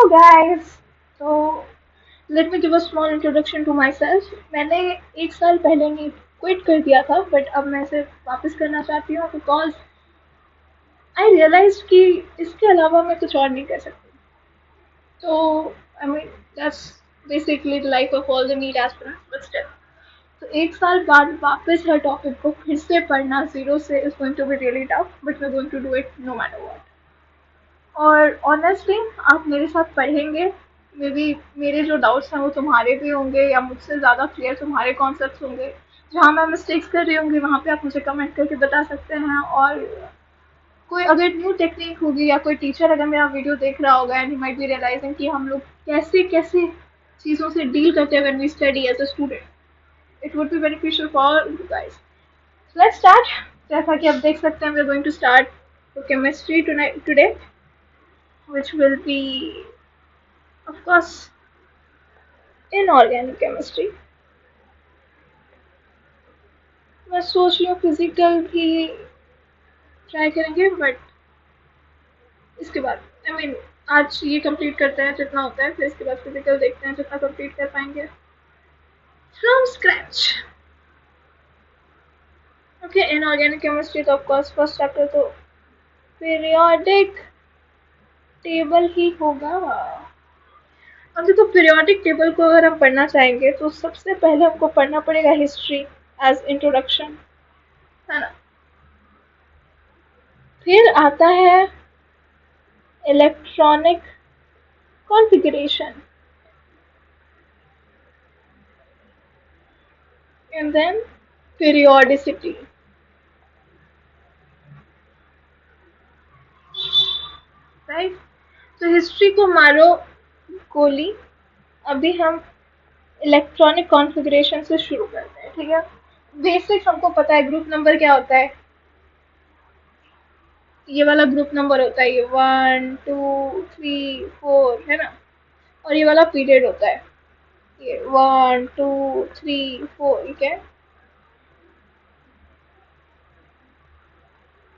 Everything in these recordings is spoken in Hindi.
guys, so let me give a small introduction to myself. मैंने एक साल पहले नीट क्विट कर दिया था, बट अब मैं इसे वापस करना चाहती हूँ बिकॉज आई रियलाइज कि इसके अलावा मैं कुछ और नहीं कर सकती. तो I mean that's basically the life of all the NEET aspirants, but still. तो एक साल बाद वापस हर टॉपिक को फिर से पढ़ना जीरो से is going to be really tough, but we are going to do it no matter what. और ऑनेस्टली आप मेरे साथ पढ़ेंगे, मे बी मेरे जो डाउट्स हैं वो तुम्हारे भी होंगे या मुझसे ज़्यादा क्लियर तुम्हारे कॉन्सेप्ट्स होंगे. जहाँ मैं मिस्टेक्स कर रही होंगी वहाँ पे आप मुझे कमेंट करके बता सकते हैं. और कोई अगर न्यू टेक्निक होगी या कोई टीचर अगर मेरा वीडियो देख रहा होगा and he might be realising कि हम लोग कैसे कैसे चीज़ों से डील करते हैं when we study as a student, it would be beneficial for you guys. Let's start. जैसा कि आप देख सकते हैं we are going to start chemistry today, which will be, of course, inorganic chemistry. मैं सोच रही हूँ फिजिकल भी ट्राई करेंगे, बट इसके बाद आई मीन आज ये कंप्लीट करते हैं जितना होता है, फिर इसके बाद फिजिकल देखते हैं जितना कंप्लीट कर पाएंगे from scratch. Okay, inorganic chemistry तो ऑफकोर्स फर्स्ट चैप्टर तो पीरियोडिक टेबल ही होगा. अब देखो, पीरियोडिक टेबल को अगर हम पढ़ना चाहेंगे तो सबसे पहले हमको पढ़ना पड़ेगा हिस्ट्री एज इंट्रोडक्शन, है ना. फिर आता है electronic configuration and then periodicity. Right, तो हिस्ट्री को मारो गोली. अभी हम इलेक्ट्रॉनिक कॉन्फ़िगरेशन से शुरू करते हैं, ठीक है. बेसिक्स हमको पता है, ग्रुप नंबर क्या होता है. ये वाला ग्रुप नंबर होता है, ये 1 2 3 4, है ना. और ये वाला पीरियड होता है, ये 1 2 3 4, ठीक है.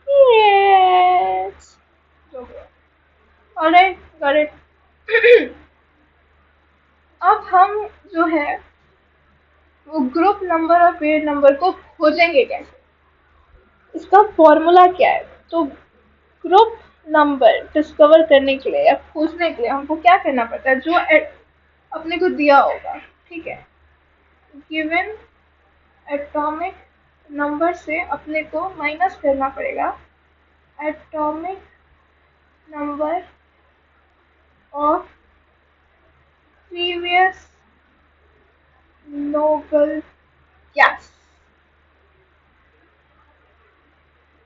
Yes. Alright, got it. अब हम जो है वो ग्रुप नंबर और पीरियड नंबर को खोजेंगे कैसे, इसका फॉर्मूला क्या है. तो ग्रुप नंबर डिस्कवर करने के लिए या खोजने के लिए हमको क्या करना पड़ता है, जो अपने को दिया होगा, ठीक है. गिवन एटॉमिक नंबर से अपने को माइनस करना पड़ेगा atomic number of previous noble gas.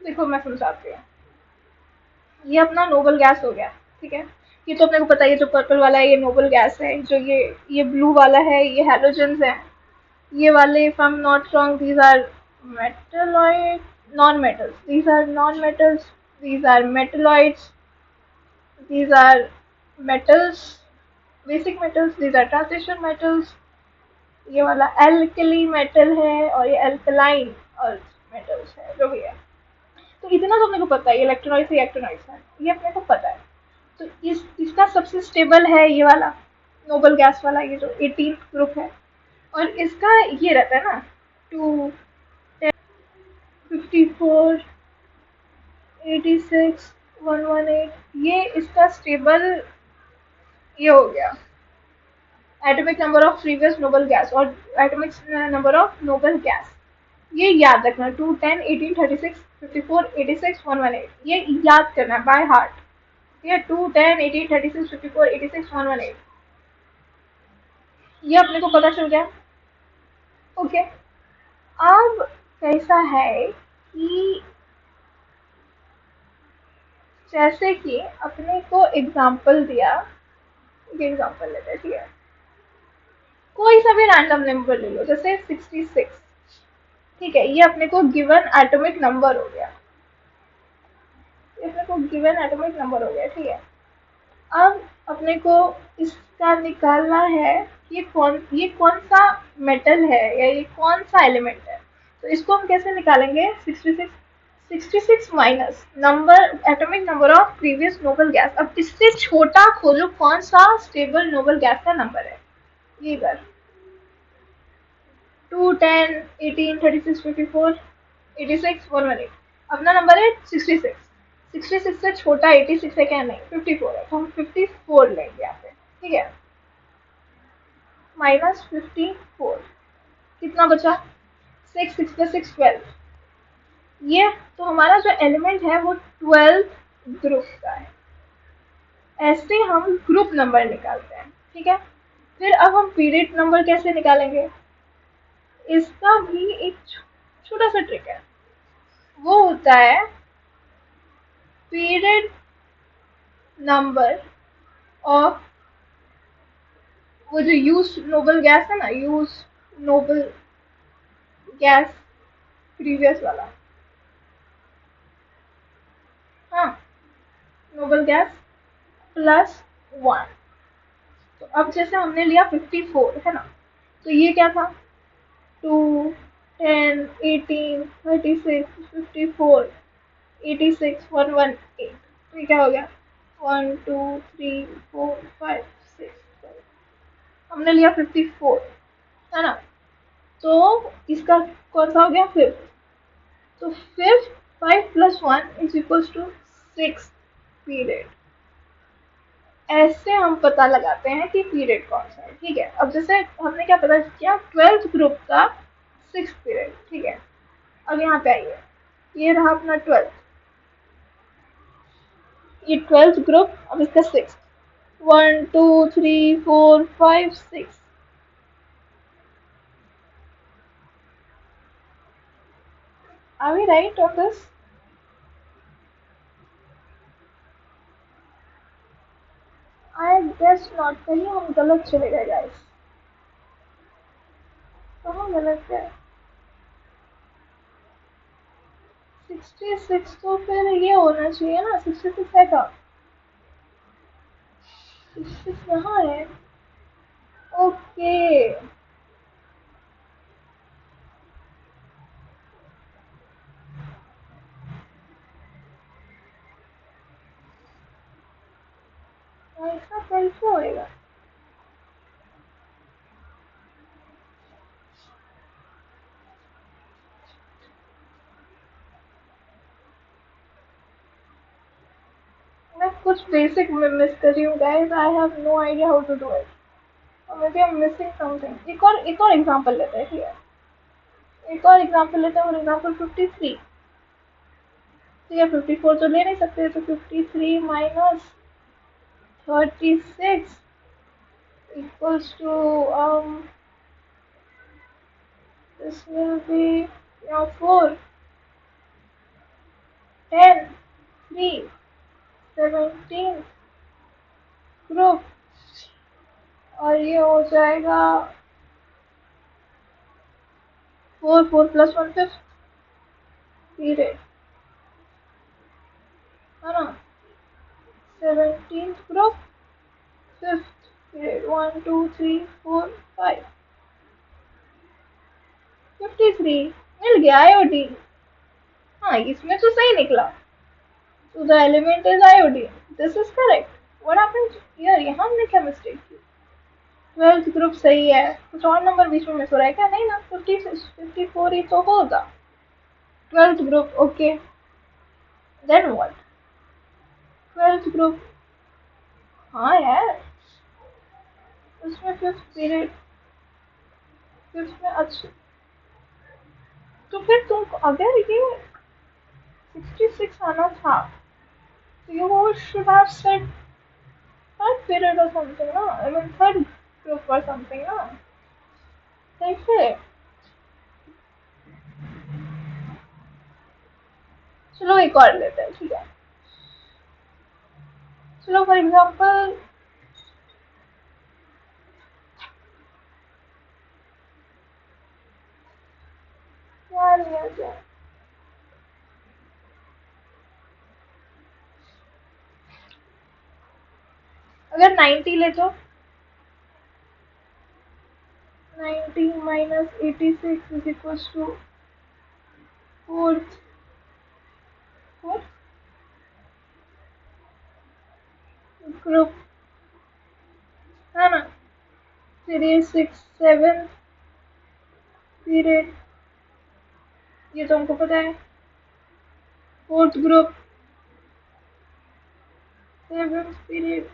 देखो मैं समझाती हूँ. ये अपना नोबल गैस हो गया, ठीक है. ये तो अपने को पता है, ये जो पर्पल वाला है ये नोबल गैस है, जो ये ब्लू वाला है ये हैलोजेंस है, ये वाले if I am not wrong these are metalloid non metals, these are non-metals, these are metalloids, these are metals, basic metals, these are transition metals. ये वाला एल्कली मेटल है और ये एल्कलाइन अर्थ मेटल्स है, जो भी है. तो इतना तो अपने को पता है, इलेक्ट्रोलाइट्स है इलेक्ट्रोलाइट्स है, ये अपने को पता है. तो इसका सबसे स्टेबल है ये वाला नोबल गैस वाला, ये जो 18 ग्रुप है. और इसका ये रहता है ना 2 54 86 118, ये इसका स्टेबल ये हो गया atomic number of previous noble gas और atomic number of noble gas. ये याद रखना 2 10 18 36 54 86 118, ये याद करना बाय हार्ट. ये 2 10 18 36 54 86 118, ये अपने को पता चल गया. ओके, अब कैसा है कि जैसे कि अपने को एग्जाम्पल दिया, एग्जाम्पल लेते हैं, ठीक है. कोई सा भी रैंडम नंबर ले लो, जैसे 66, ठीक है. ये अपने को गिवन एटॉमिक नंबर हो गया, ये अपने को गिवन एटॉमिक नंबर हो गया, ठीक है. अब अपने को इसका निकालना है ये कौन सा मेटल है या ये कौन सा एलिमेंट है. तो इसको हम कैसे निकालेंगे, 66 66 minus number atomic number of previous noble gas. अब इससे छोटा खोलो कौन सा स्टेबल नोबल गैस का नंबर है। ये कर 2 10 18 36 54 86 118। अपना नंबर है 66। 66 से छोटा 86 है क्या? नहीं, 54 है, तो हम 54 लेंगे यहाँ पे। ठीक है, माइनस 54 कितना बचा? 6 6 प्लस 6 12। ये तो हमारा जो एलिमेंट है वो 12 ग्रुप का है। ऐसे हम ग्रुप नंबर निकालते हैं। ठीक है, फिर अब हम पीरियड नंबर कैसे निकालेंगे? इसका भी एक छोटा सा ट्रिक है। वो होता है पीरियड नंबर ऑफ वो जो यूज नोबल गैस है ना, यूज नोबल गैस प्रीवियस वाला। हाँ, नोबल गैस प्लस 1। तो अब जैसे हमने लिया 54 है ना, तो ये क्या था? 2 10 18 36 54 86 118। तो ये क्या हो गया? 1 2 3 4 5 6 7। हमने लिया 54 है ना, तो इसका कौन सा हो गया? फिफ्थ। तो fifth 5 plus 1 is equals to 6 period. ऐसे हम पता लगाते हैं कि पीरियड कौन सा है। ठीक है, अब जैसे हमने क्या पता किया? 12th ग्रुप का 6 पीरियड। ठीक है, अब यहाँ पे आइए, ये रहा अपना 12th, ये 12th ग्रुप, अब इसका 6 1 2 3 4 5 6। Are we right on this? I guess not। कहीं हम गलत चले गए गाइस। कहाँ गलत है? 66 तो फिर ये होना चाहिए ना, 66 है कहाँ? 66 यहाँ है। ओके, ऐसा कैसे होएगा? मैं कुछ बेसिक में मिस कर रही हूँ guys. I have no idea how to do it, और may be I am missing something. एक और एग्जांपल लेते हैं। ठीक है, एक और एग्जांपल लेते हैं, फॉर एग्जांपल 53। ठीक है, 54 तो ले नहीं सकते, तो 53 minus 36 equals to this will be 4 10 3 17 group, और ये हो जाएगा 4 4 प्लस 1 5th पीरियड है ना, 17th ग्रुप 5th पीरियड 1 2 3 4 5 53 मिल गया आयोडीन। हाँ, इसमें तो सही निकला। So the element is iodine. This is correct. What happened here? यहाँ हमने क्या मिस्टेक की? 12th ग्रुप सही है, कुछ और नंबर बीच में मिस हो रहा है क्या? नहीं ना, 54 ही तो होगा। 12th group, okay, then what? 12th group, हाँ यार, उसमें 5th पीरियड, 5th में। अच्छा, तो फिर तुम अगर ये 66 आना था, तो you should have said third period or something ना, I mean third group or something ना, कैसे? चलो एक और लेते हैं। ठीक है, चलो फॉर एग्जाम्पल क्या लिया जाए? अगर 90 ले तो 90 minus 86 is equal to 4 fourth group है ना, 3, 6, 7 पीरियड, ये तो हमको पता है। Fourth group 7th period,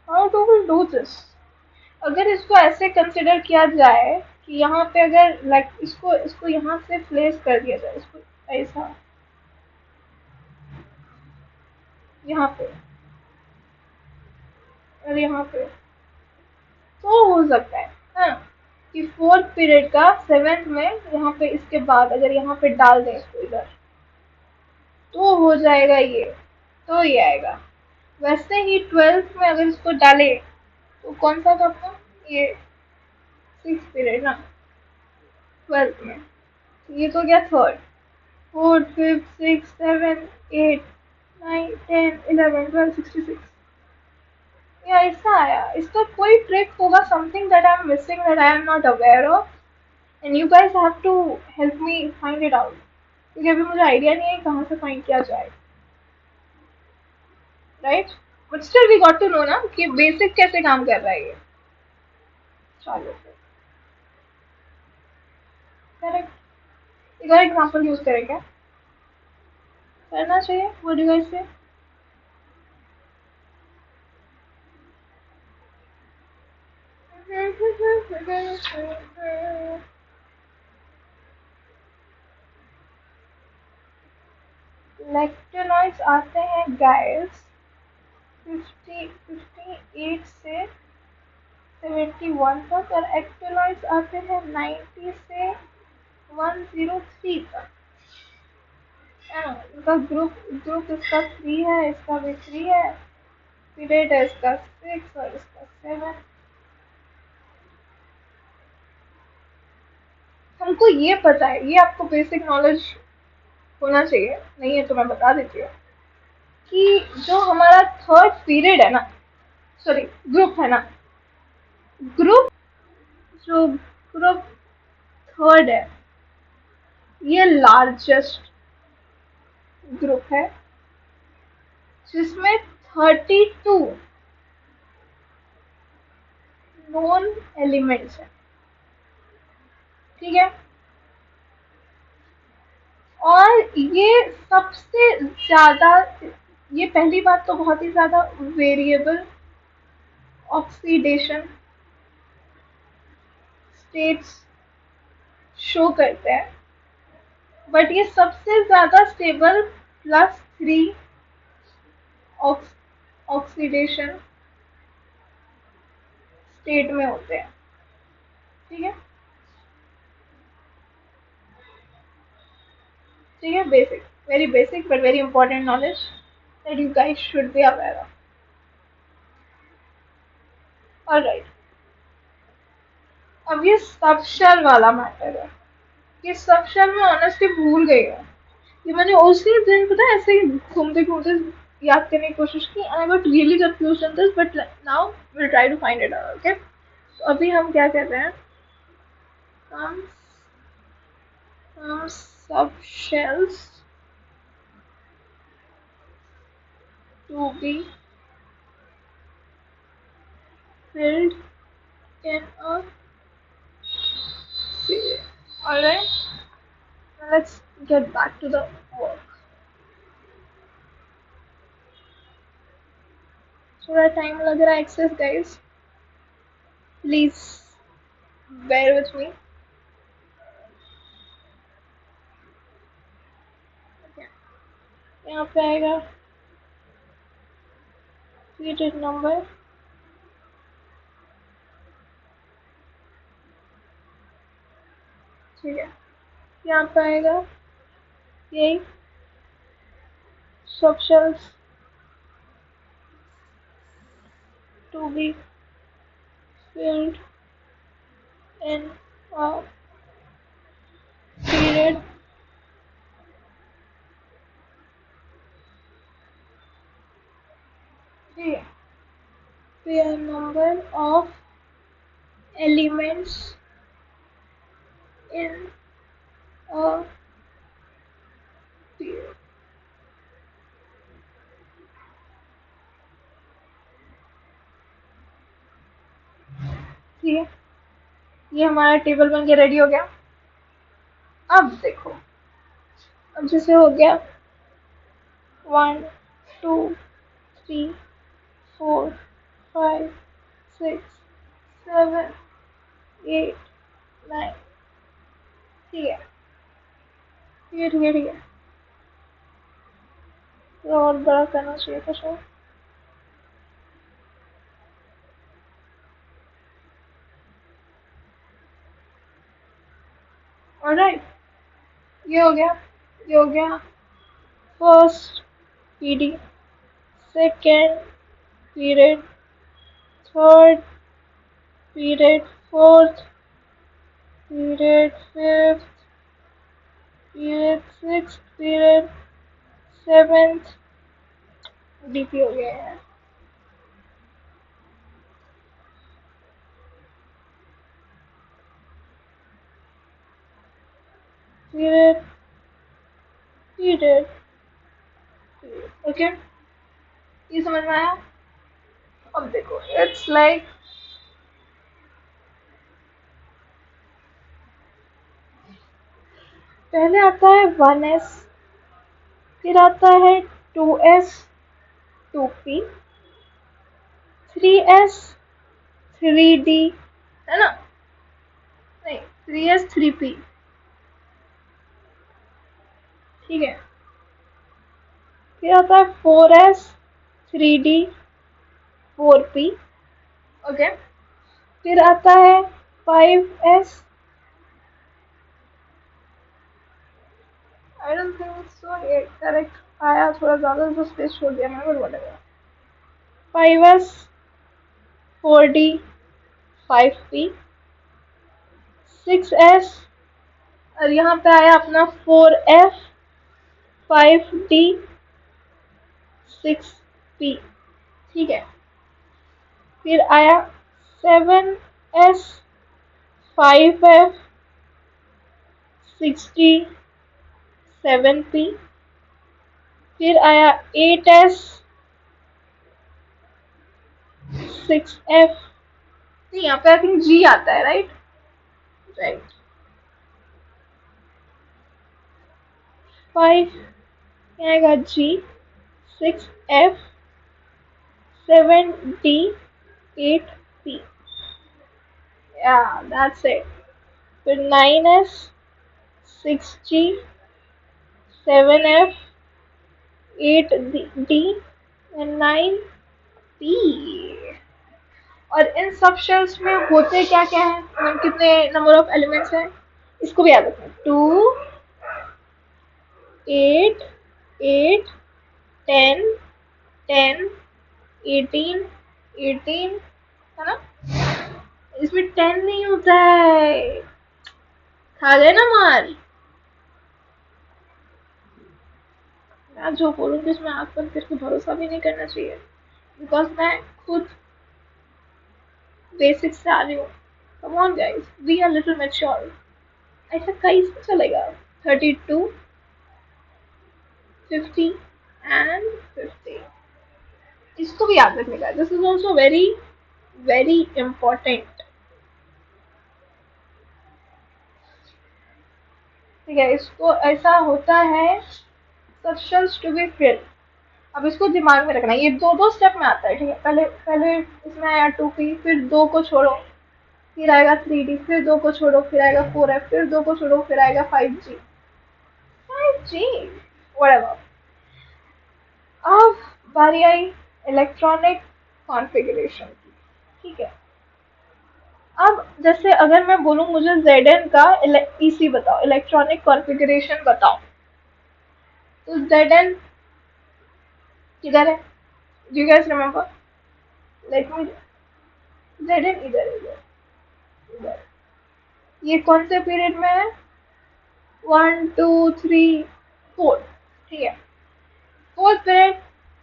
how do we do this? अगर इसको ऐसे कंसिडर किया जाए कि यहाँ पे अगर लाइक इसको इसको यहाँ से प्लेस कर दिया जाए, इसको ऐसा यहाँ पे और यहाँ पे, तो हो सकता है हाँ, कि फोर्थ पीरियड का 7th में यहाँ पे इसके बाद अगर यहाँ पे डाल दें इसको इधर, तो हो जाएगा ये, तो ये आएगा। वैसे ही 12th में अगर इसको डाले तो कौन सा था अपना, ये 6th पीरियड ना, 12th में, तो ये तो गया थर्ड, फोर्थ, फिफ्थ, 6, 7, 8, 9, 10, 11, 12, 66, या ऐसा आया। इसका कोई ट्रिक होगा, something that I am missing, that I am not aware of, and you guys have to help me find it out, क्योंकि अभी मुझे आइडिया नहीं है कहाँ से फाइंड किया जाए, right? But still we got to know ना कि बेसिक कैसे काम कर रहा है ये। चलो करेक्ट, एक और एग्जाम्पल यूज करें क्या? करना चाहिए, व्हाट डू यू गाइस से? इलेक्ट्रोलाइट्स आते हैं गाइस 58 से 71 तक, और इलेक्ट्रोलाइट्स आते हैं 90 से 103 तक, है ना? इनका ग्रुप ग्रुप इसका 3 है, इसका भी 3 है, पीरियड है इसका 6 और इसका 7। हमको ये पता है, ये आपको बेसिक नॉलेज होना चाहिए, नहीं है तो मैं बता देती हूँ कि जो हमारा थर्ड पीरियड है ना, सॉरी ग्रुप है ना, ग्रुप जो ग्रुप थर्ड है, ये लार्जेस्ट ग्रुप है, जिसमें 32 नॉन एलिमेंट्स है, ठीक है? और ये सबसे ज्यादा, ये पहली बात तो बहुत ही ज्यादा वेरिएबल ऑक्सीडेशन स्टेट्स शो करते हैं, बट ये सबसे ज्यादा स्टेबल +3 ऑक्सीडेशन स्टेट में होते हैं, ठीक है? ठीक है, basic, very basic but very important knowledge that you guys should be aware of. Alright, अब ये सबशेल वाला मैटर है, ये सबशेल में ऑनेस्टली भूल गई हूँ, ये मैंने उसी दिन पता है ऐसे ही घूमते घूमते याद करने की कोशिश की, I got really confused in this, but now will try to find it out, okay? तो अभी हम क्या कर रहे हैं, हम subshells to be filled in a period. Alright, now let's get back to the work. थोड़ा टाइम लग रहा है excess guys, please bear with me. Okay. यहाँ पे आएगा पीरियड नंबर, ठीक है? यहाँ पे आएगा यही subshells to be filled in period the pair number of elements in a period. ठीक है, ये हमारा टेबल बन के रेडी हो गया। अब देखो, अब जैसे हो गया 1 2 3 4 5 6 7 8 9। ठीक है, ठीक है, ठीक है, ठीक है। तो और बड़ा करना चाहिए था शायद। ऑलराइट, ये हो गया, ये हो गया first PD, second period, third period, fourth period, fifth period, sixth period, seventh DP हो गया है। पीरियड पीरियड, ओके, ये समझ में आया। अब देखो, इट्स लाइक पहले आता है 1s, फिर आता है 2s 2p, 3s 3d, है ना, नहीं 3s 3p, ठीक है। फिर आता है 4s 3d 4p, ओके। फिर आता है 5s, I don't think so ये करेक्ट आया, थोड़ा ज़्यादा तो स्पेस छोड़ दिया मैंने, but whatever. 5s 4d 5p, 6s, और यहाँ पे आया अपना 4f 5d 6p, ठीक है। फिर आया 7s 5f 6d 7p, फिर आया 8s 6f, यहाँ पे आई थिंक जी आता है, राइट राइट। 5 आएगा जी, 6f 7d 8p, yeah that's it। फिर 9s 6g 7f 8d and 9p। और इन सब शेल्स में होते क्या क्या है, मतलब कितने नंबर ऑफ एलिमेंट्स हैं, इसको भी याद रखना। 2 8 8 10 10 18 18, है ना। इसमें 10 नहीं होता है, खा गए ना मार। मैं जो बोलूँगी उसमें आप पर फिर भरोसा भी नहीं करना चाहिए, बिकॉज मैं खुद बेसिक से आ रही हूँ। Come on guys, we are little mature. ऐसा कैसे चलेगा। 32 50 एंड 50, इसको भी याद रखने का। This is also very very important, ठीक है। इसको ऐसा होता है सबशंस टू बी फिल। अब इसको दिमाग में रखना, ये दो दो स्टेप में आता है, ठीक है। पहले पहले इसमें आया 2p, फिर 2 को छोड़ो फिर आएगा 3d, फिर 2 को छोड़ो फिर आएगा 4f, फिर 2 को छोड़ो फिर आएगा 5g 5g whatever। अब बारी आई इलेक्ट्रॉनिक कॉन्फ़िगरेशन की, ठीक है। अब जैसे अगर मैं बोलूँ मुझे Zn का EC बताओ, इलेक्ट्रॉनिक कॉन्फ़िगरेशन बताओ, तो Zn किधर है? Do you guys remember? Let me, Zn इधर इधर इधर, ये कौन से पीरियड में है? 1 2 3 4, ठीक है। फोर्थ पीरियड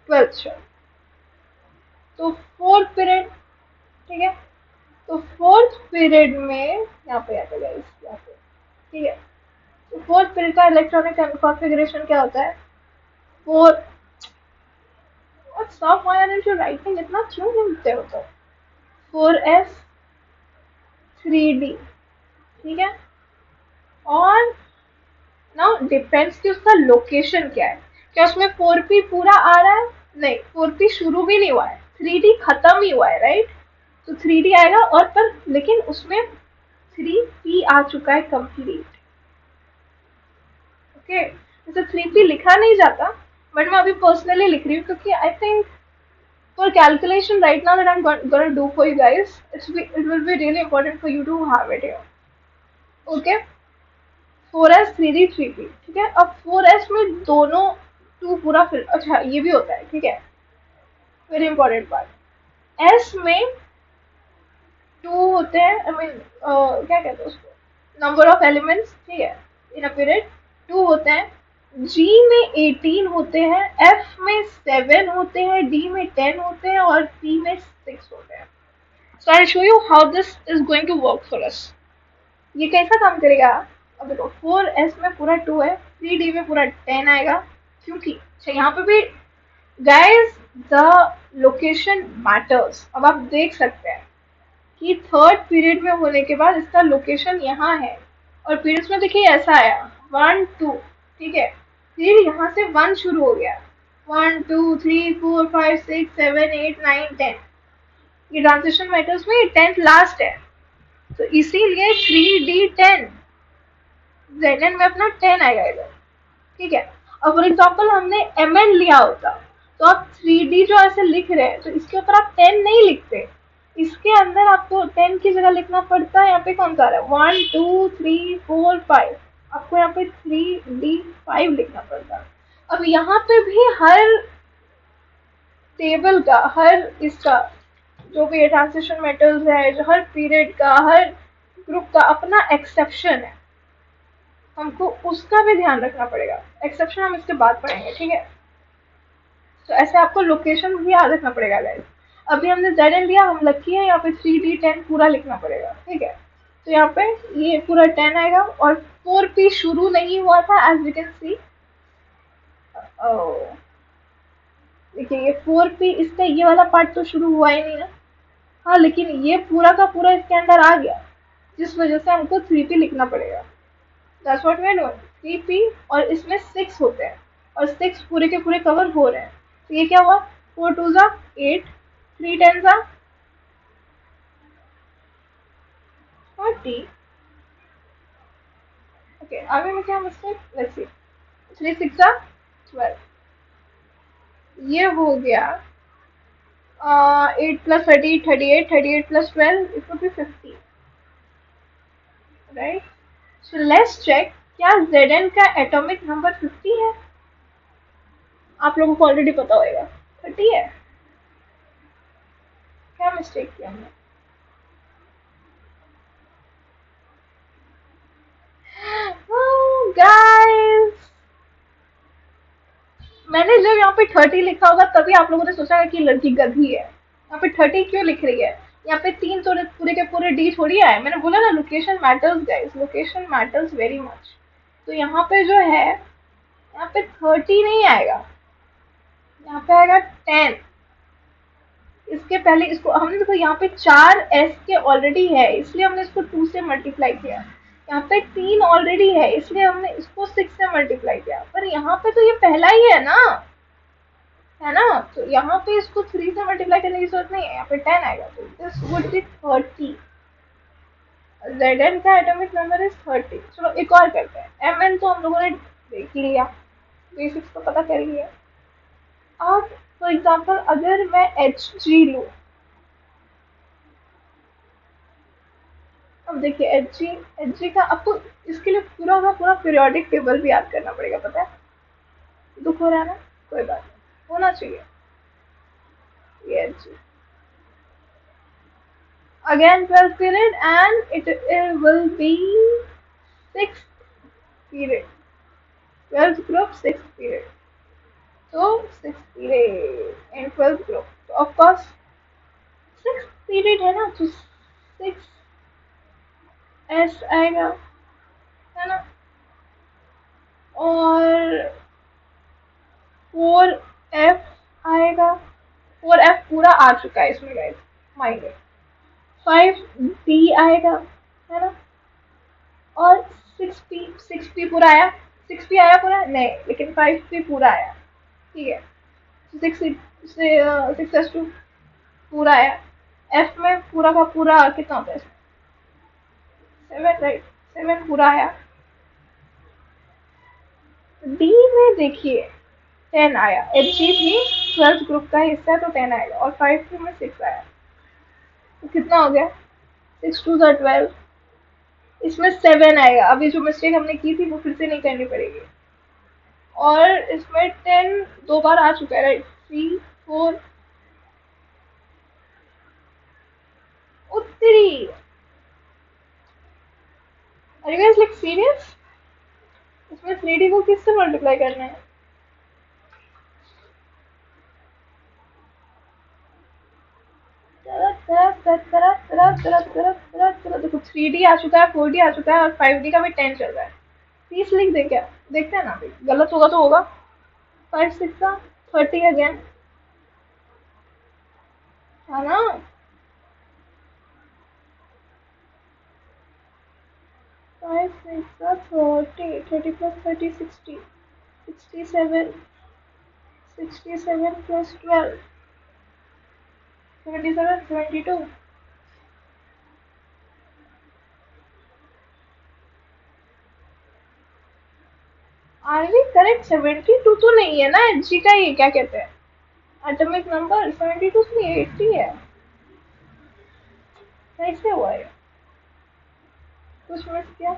12th शो, तो फोर्थ पीरियड, ठीक है। तो फोर्थ पीरियड में यहाँ पे आता है, यहाँ पे, ठीक है। तो फोर्थ पीरियड का इलेक्ट्रॉनिक कॉन्फ़िगरेशन क्या होता है? Four, stop why are you writing, इतना क्यों लिखते हो? तो 4s 3d, ठीक है। और नाउ डिपेंड्स कि उसका लोकेशन क्या है। क्या उसमें 4p पूरा आ रहा है? नहीं, 4p शुरू भी नहीं हुआ है, 3d खत्म ही हुआ है, राइट। तो 3d आएगा, और पर लेकिन उसमें 3p आ चुका है कंप्लीट, ओके। जैसे 3p लिखा नहीं जाता, बट मैं अभी पर्सनली लिख रही हूँ क्योंकि I think for calculation right now that I'm gonna do for you guys, it will be really important for you to have it here, okay। 4s 3d 3p, ठीक है। अब 4s में दोनों टू पूरा फिल, अच्छा ये भी होता है, ठीक है। वेरी इंपॉर्टेंट पार्ट, एस में टू होते हैं, आई मीन क्या कहते हैं उसको, नंबर ऑफ एलिमेंट्स, ठीक है, इन अ पीरियड। टू होते हैं। जी में 18 होते हैं, एफ में 7 होते हैं, डी में 10 होते हैं, और पी में 6 होते हैं। So I show you how this is going to work for us. ये कैसा काम करेगा? अब देखो, 4s में पूरा 2 है, 3d में पूरा 10 आएगा, क्योंकि अच्छा यहाँ पे भी गाइस द लोकेशन मैटर्स। अब आप देख सकते हैं कि थर्ड पीरियड में होने के बाद इसका लोकेशन यहाँ है, और पीरियड्स में देखिए ऐसा आया 1 2, ठीक है। फिर यहाँ से 1 शुरू हो गया, 1 2 3 4 5 6 7 8 9 10, ये ट्रांजिशन मैटर्स में 10th लास्ट है, तो इसीलिए 3d10 Zn में अपना 10 आएगा इधर, ठीक है। अब फॉर एग्जाम्पल हमने Mn लिया होता, तो आप 3d जो ऐसे लिख रहे हैं, तो इसके ऊपर आप 10 नहीं लिखते, इसके अंदर आपको 10 की जगह लिखना पड़ता है। यहाँ पे कौन सा आ रहा है? 1 2 3 4 5, आपको यहाँ पे 3d5 लिखना पड़ता है। अब यहाँ पे भी हर टेबल का, हर इसका जो भी ट्रांजिशन मेटल्स है, जो हर पीरियड का, हर ग्रुप का अपना एक्सेप्शन है, हमको उसका भी ध्यान रखना पड़ेगा। एक्सेप्शन हम इसके बाद पढ़ेंगे, ठीक है। तो ऐसे आपको लोकेशन भी याद रखना पड़ेगा गाइस। अभी हमने Zn लिया, हम लकी है, यहाँ पे 3d10 पूरा लिखना पड़ेगा, ठीक है। तो यहाँ पे ये पूरा 10 आएगा, और 4p शुरू नहीं हुआ था, एज यू कैन सी। देखिए ये 4p, इसका ये वाला पार्ट तो शुरू हुआ ही नहीं ना, हाँ, लेकिन ये पूरा का पूरा इसके अंदर आ गया, जिस वजह से हमको 3p लिखना पड़ेगा। That's what we are doing, 3p, और इसमें 6 होते हैं, और 6 पूरे के पूरे कवर हो रहे हैं। तो ये क्या हुआ? 4 2 जा 8, 3 10 जा 40, ओके। आगे में क्या मिस्टेक, लेट्स सी, 3 6 जा 12, ये हो गया 8 प्लस 30 38, 38 प्लस 12 it would be 50, right. So let's check, क्या Zn का एटॉमिक नंबर 50 है? आप लोगों को ऑलरेडी पता होगा 30 है। क्या मिस्टेक किया हमने? गाइस, मैंने जब यहाँ पे 30 लिखा होगा तभी आप लोगों ने सोचा कि लड़की गधी है। यहाँ पे 30 क्यों लिख रही है? यहाँ पे 3 तो पूरे के पूरे डी थोड़ी आए। मैंने बोला ना, location matters guys, location matters very much. तो यहाँ पे जो है, यहाँ पे 30 नहीं आएगा, यहाँ पे आएगा 10। इसके पहले इसको हमने देखो, यहाँ पे 4s के ऑलरेडी है, इसलिए हमने इसको 2 से मल्टीप्लाई किया। यहाँ पे 3 ऑलरेडी है, इसलिए हमने इसको 6 से मल्टीप्लाई किया। पर यहाँ पे तो ये पहला ही है ना, है ना। तो यहाँ पे इसको 3 से मल्टीप्लाई करने की जरूरत नहीं है, यहाँ पे 10 आएगा, तो दिस वुड बी 30। Zn का एटॉमिक नंबर इज 30। चलो एक और करते हैं। Mn तो हम लोगों ने देख लिया, बेसिक्स तो पता कर लिया। अब फॉर एग्जाम्पल अगर मैं Hg लूँ, अब देखिए एच जी का आपको इसके लिए पूरा का पूरा पीरियोडिक टेबल भी याद करना पड़ेगा, पता है। दुख हो रहा है ना, कोई बात नहीं, होना चाहिए ये H G. again 12th period, and it will be 6th period. 12th group, 6th period. So 6th period and 12th group. So of course 6th period है ना, तो 6s आएगा, है ना, और 4f आएगा। 4f पूरा आ चुका है इसमें गाइस, माइंड में। 5d आएगा, है ना, और 6p पूरा आया। 6p आया पूरा नहीं, लेकिन 5p पूरा आया, ठीक है। 6s2 पूरा आया। f में पूरा का पूरा कितना होता है इसमें? 7, राइट, 7 पूरा आया। d में देखिए 10 आया। एच जी भी 12th ग्रुप का हिस्सा है तो 10 आएगा, और 5p में 6 आया, तो कितना हो गया? 6 2 12। इसमें 7 आएगा। अभी जो मिस्टेक हमने की थी वो फिर से नहीं करनी पड़ेगी। और इसमें 10 दो बार आ चुका है, राइट। 3 4 उत्तरी। Are you guys like serious? इसमें 3D को किससे मल्टीप्लाई करना है? देखो 3D आ चुका है, 4D आ चुका है, और 5D का भी 10 चल रहा है। 30 लिख दे क्या? देखते हैं ना, अभी गलत होगा तो होगा। 5 6 30 अगेन, है ना। 5 6 30, 30 plus 30 60, 67, 67 plus 12, 77, 72। Are we correct? 72 तो नहीं है ना एच जी का, ये क्या कहते हैं, एटॉमिक नंबर। 72 से नहीं, 80 है। कैसे हुआ ये? कुछ मिस किया?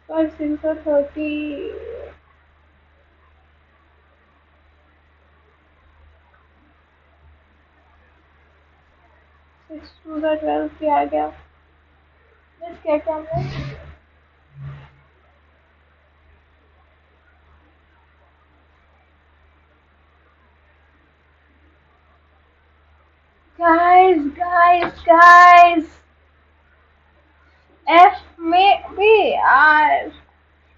फाइव सिक्स 30, 6 2 12 पे आ गया। मिस क्या क्या हमने? गाइस एफ में भी यार,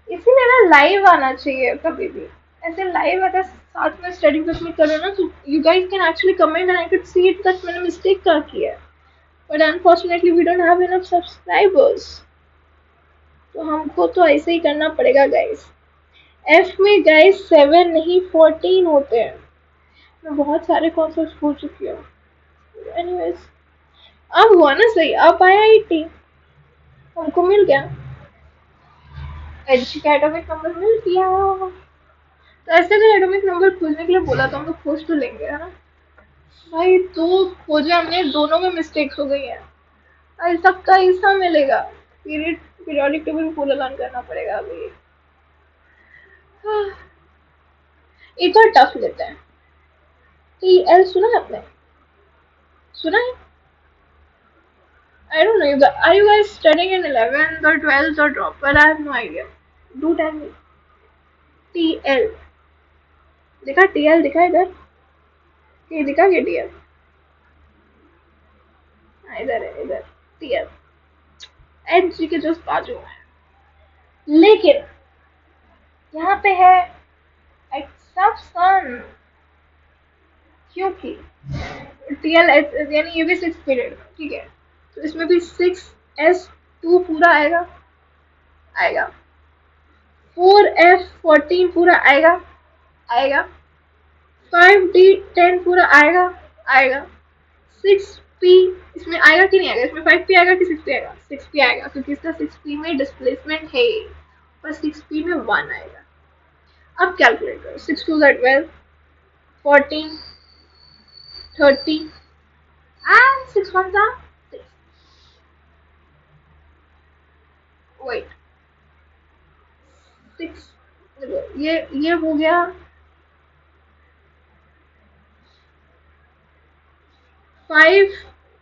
इसीलिए ना लाइव आना चाहिए कभी भी। ऐसे लाइव अगर साथ में स्टडी ग्रुप में करो ना, तो you guys can actually comment and I could see it that मैंने मिस्टेक क्या किया है। But unfortunately we don't have enough subscribers, तो हमको तो ऐसे ही करना पड़ेगा गाइस। एफ में गाइस 7 नहीं 14 होते हैं। मैं बहुत सारे कॉन्सेप्ट भूल चुकी हूँ। एनीवेज, अब हुआ ना सही, अब आया 80, हमको मिल गया। एच का एटॉमिक नंबर मिल गया। तो ऐसे अगर एटॉमिक नंबर खोजने के लिए बोला तो हम लोग खोज तो लेंगे, है ना भाई। दो खोजे हमने, दोनों में मिस्टेक्स हो गई है। अरे सबका हिस्सा मिलेगा। पीरियड पीरियोडिक टेबल पूरा लर्न करना पड़ेगा अभी। एक और टफ लेते हैं। टी एल सुना है आपने? सुना है? I don't know. Are you guys studying in 11th or 12th or drop? Well, I have no idea. Do tell me. TL दिखा? TL दिखा इधर? ये दिखा क्या TL? हाँ इधर है, इधर TL। एच जी के जस्ट बाजू में। लेकिन यहाँ पे है एक्सेप्शन, क्योंकि TL यानी ये भी 6th पीरियड, ठीक है। तो इसमें भी 6s2 पूरा आएगा, आएगा। 4f14 पूरा आएगा, आएगा। 5d10 पूरा आएगा, आएगा। 6p इसमें आएगा कि नहीं आएगा? इसमें 5p आएगा कि 6p आएगा? 6p आएगा, क्योंकि इसका 6p में डिस्प्लेसमेंट है, पर 6p में 1 आएगा। अब कैलकुलेट करो। 6 2 12, 14, 30 and 6 1 6। वेट, 6, ये हो गया 5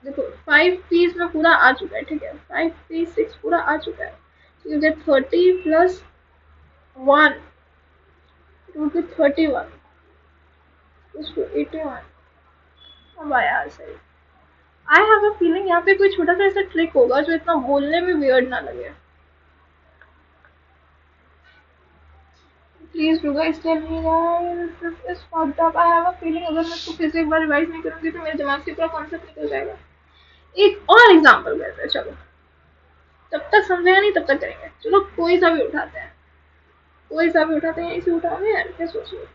देखो 5p में पूरा आ चुका है, ठीक है, 5p6 पूरा आ चुका है, तो यू गेट 30 प्लस 1 टू की 31 उसको 81। अब आया सही। आई हैव अ फीलिंग यहाँ पे कोई छोटा सा ऐसा ट्रिक होगा जो इतना बोलने में वियर्ड ना लगे। Please you guys tell me guys this is fucked up. I have a feeling अगर मैं इसको फिर से एक बार रिवाइज नहीं करूंगी तो मेरे दिमाग से पूरा कॉन्सेप्ट निकल जाएगा। एक और एग्जांपल करते हैं, चलो तब तक समझेगा नहीं तब तक करेंगे। चलो कोई सा भी उठाते हैं, कोई सा भी उठाते हैं, इसे उठाओगे यार क्या सोच रहे हो।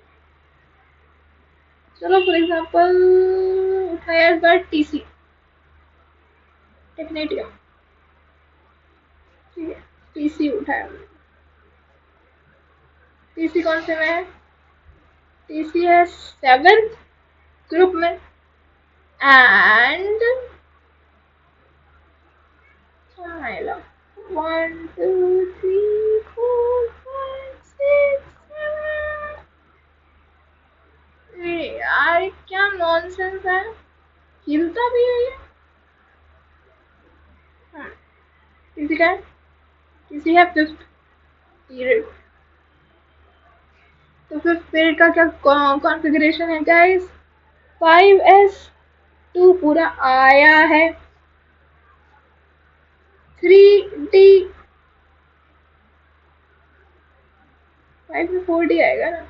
चलो फॉर एग्जांपल उठाया इस बार टीसी टेक्नेटियम, ठीक है, टीसी उठाया हमने। टीसी कौन से में है, टीसी है 7th ग्रुप में एंड 1 2 3 4 5 6 7। यार क्या नॉनसेंस है, हिलता भी है ये। हाँ, किसी का है, किसी है 5th पीरियड। तो 5th पीरियड का क्या कॉन्फ़िगरेशन है गाइस, 5s2 पूरा आया है, 3d 5 में 4d आएगा ना,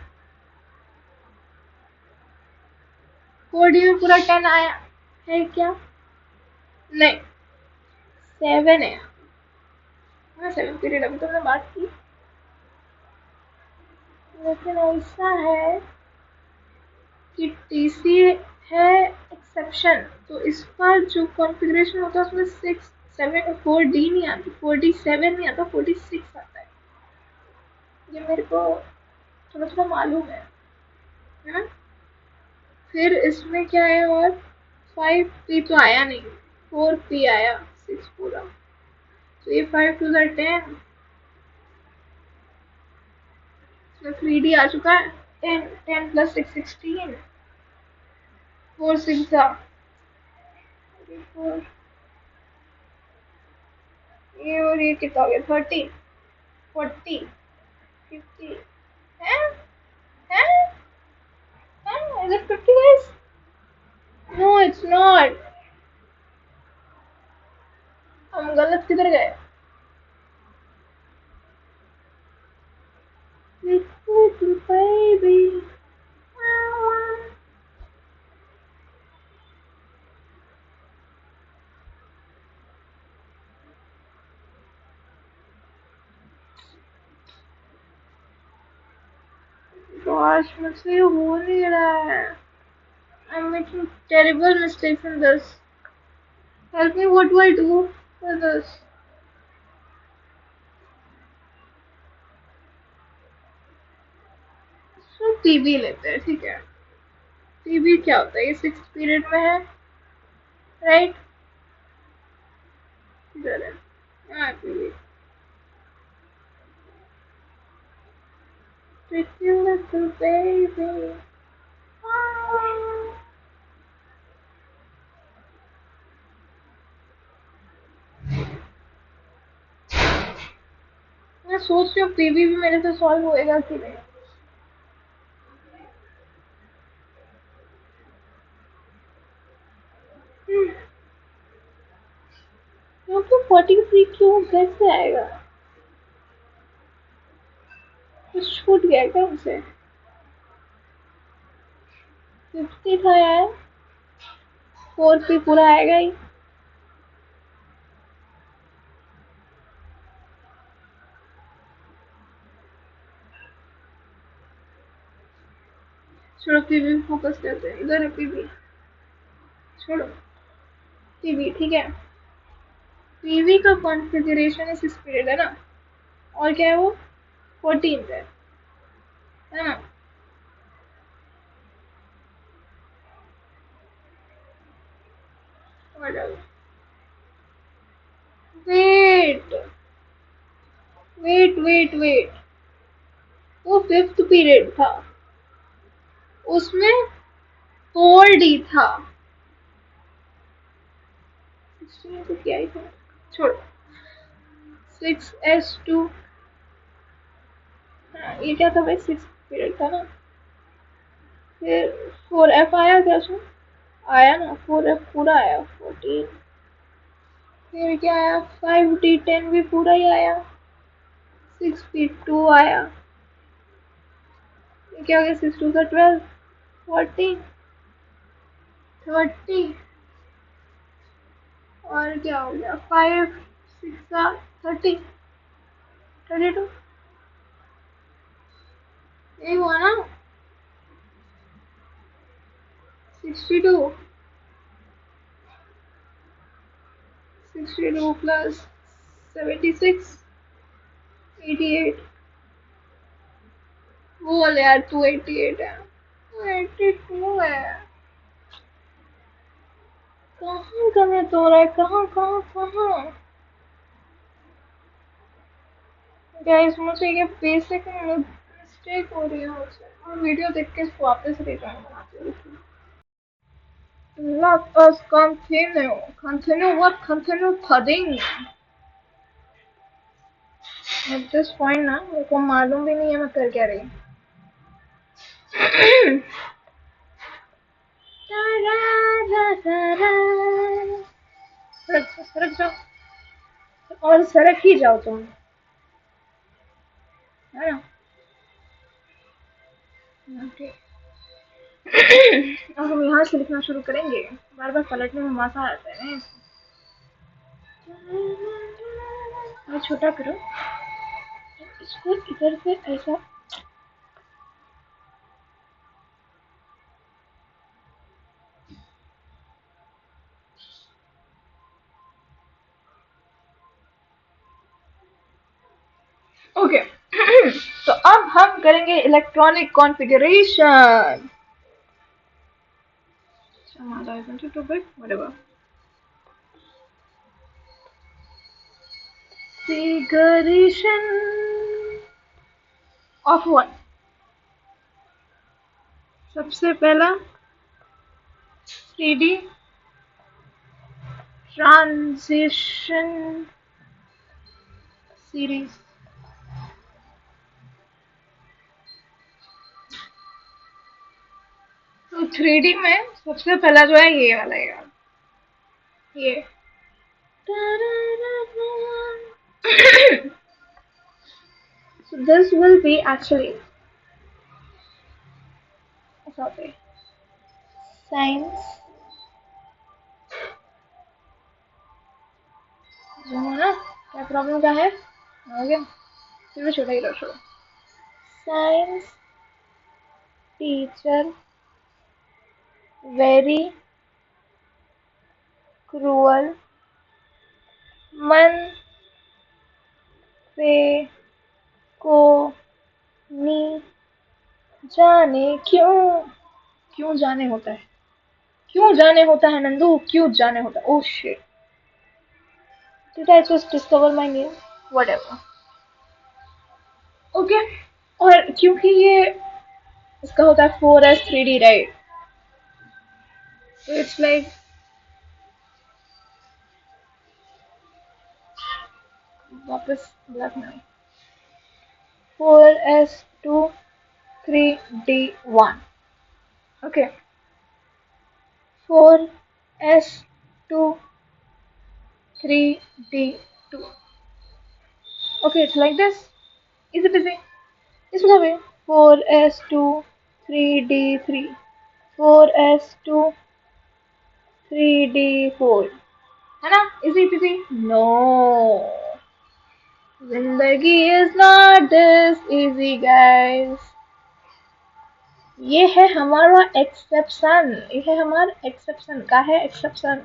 4d में पूरा 10 आया है क्या, नहीं 7 है। हाँ 7th पीरियड अभी तो हमने बात की, लेकिन ऐसा है कि टीसी है एक्सेप्शन, तो इसका जो कॉन्फ़िगरेशन होता है उसमें 6 7 4d नहीं आती, 4d 7 नहीं आता, 46 आता है। ये मेरे को थोड़ा थोड़ा मालूम है ना। फिर इसमें क्या है, और 5p तो आया नहीं, 4p आया 6 पूरा, तो ये 5 2 10, इसमें 3d आ चुका है, 10 10 प्लस 6 16, 4 6 4, ये और ये कितना हो गया 30 40 50 है, है है, is it 50 guys? No it's not, हम गलत किधर गए। Liquid baby gosh मुझसे ये हो नहीं रहा है, I'm making terrible mistakes in this. Help me, what do I do for this? So PB लेते हैं, ठीक है, पीबी क्या होता है, ये 6th पीरियड में है राइट, इधर है, हाँ पीबी, pretty little baby मैं सोच रही हूँ पीबी भी मेरे से सॉल्व होएगा कि नहीं। क्योंकि 43 क्यों कैसे आएगा, कुछ छूट गया क्या उनसे, 50 था यार, 4p पूरा आएगा ही। छोड़ो पीबी पे फोकस करते हैं, इधर है पीबी, छोड़ो पीबी, ठीक है, पीवी का कॉन्फ़िगरेशन इस पीरियड है ना, और क्या है वो 14 है ना, वेट वेट वेट वेट, वो 5th पीरियड था, उसमें 4d था, 16 तो क्या ही था, छोड़ो। 6s2, हाँ ये क्या था भाई, 6 पीरियड था ना। फिर 4f आया क्या उसमें, आया ना 4f पूरा आया 14। फिर क्या आया 5d10 भी पूरा ही आया। 6p2 आया, ये क्या हो गया 6 2 12, 14, 30, और क्या हो गया 5 6 30, 32, यही हुआ ना 62, 62 प्लस 76, 88, वो वाले यार 288 है, 282 है। कहाँ गलत हो रहा है, कहाँ कहाँ कहाँ गाइस, मुझे ये बेसिक मिस्टेक हो रही है मुझसे, और वीडियो देख के इसको वापस रिटर्न बनाती हूँ। Let us continue. Continue what? Continue pudding. At this point ना मेरे को मालूम भी नहीं है मैं कर क्या रही हूँ। सरक जाओ और सरक ही जाओ तुम, है ना। ओके, अब हम यहाँ से लिखना शुरू करेंगे। बार बार पलटने में मजा आता है ना। और छोटा करो इसको, इधर से ऐसा। ओके तो अब हम करेंगे electronic configuration. Isn't it too big? Whatever. Configuration of one. सबसे पहला 3D ट्रांजिशन सीरीज। तो 3D में सबसे पहला जो है ये वाला है, ये so this will be actually sorry science जो है ना, क्या प्रॉब्लम क्या है, हो गया फिर भी छोटा ही रहो, छोड़ो। साइंस टीचर वेरी क्रूअल, मन से को नी जाने क्यों, क्यों जाने होता है, क्यों जाने होता है नंदू, क्यों जाने होता है। Oh shit, did I just discover my name, whatever. Okay, और क्योंकि ये इसका होता है 4s3D right, so it's like वापस ब्लैक में 4s2 3d1, okay 4s2 3d2, okay it's like this, easy peasy, इसका भी 4s2 3d3, 4s2 3d4, है ना, इजी peasy। नो, जिंदगी is not this easy guys, ये है हमारा एक्सेप्शन, ये है हमारा एक्सेप्शन का है एक्सेप्शन,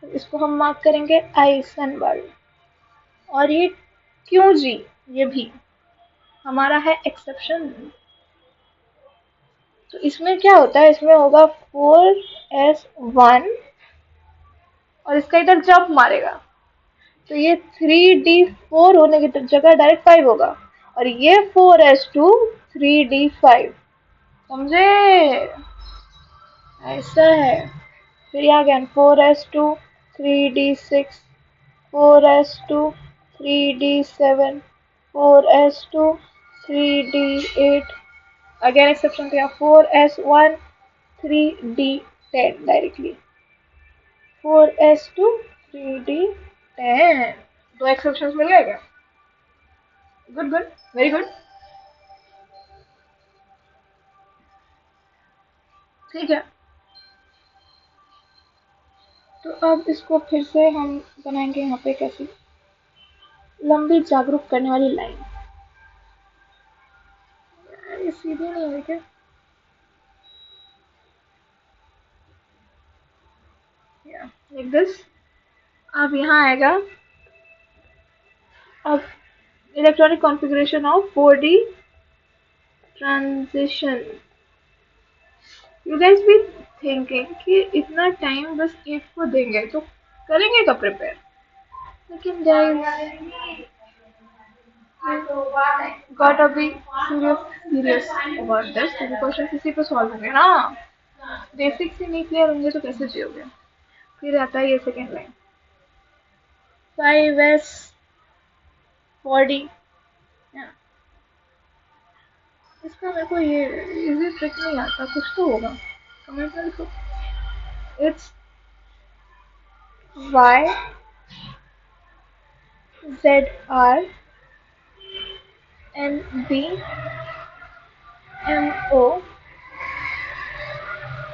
तो इसको हम मार्क करेंगे आइसनबर्ग। और ये क्यों जी, ये भी हमारा है एक्सेप्शन। तो इसमें क्या होता है, इसमें होगा 4s1 और इसका इधर जंप मारेगा, तो ये 3d4 होने की जगह डायरेक्ट 5 होगा, और ये 4s2 3d5, समझे, ऐसा है। फिर यहाँ गया 4s2 3d6, 4s2, 3d7, 4s2, 3d8. Again exception किया 4s1, 3d10 directly. 4s2, 3d10. दो एक्सेप्शंस मिल गए क्या? Good good, very good. ठीक है, तो अब इसको फिर से हम बनाएंगे यहाँ पे कैसी लंबी जागरूक करने वाली लाइन. ये सीधी नहीं है क्या? Like this. अब यहाँ आएगा अब electronic configuration of 4D transition. You guys be thinking कि इतना टाइम बस एक को देंगे तो करेंगे कब प्रिपेयर. लेकिन guys gotta be serious about this, क्योंकि क्वेश्चन इसी पे सॉल्व होंगे ना. बेसिक्स ही नहीं क्लियर होंगे तो कैसे जियोगे. फिर आता है ये सेकेंड लाइन 5s 4D. इसका मेरे को ये इजी ट्रिक नहीं आता, कुछ तो होगा कमेंट में लिखो. It's y z r n b m o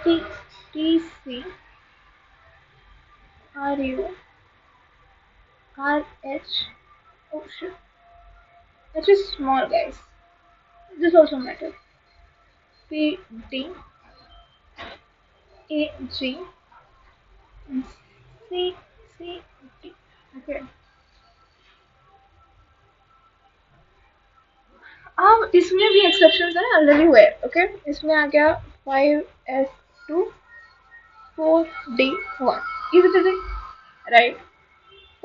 t t c r u r h. Oh shit, h is small guys, this also matters. p d a g c c d. Okay. अब इसमें भी एक्सेप्शन है ऑलरेडी हुए. ओके, इसमें आ गया 5s2, 4d1. Easy easy right.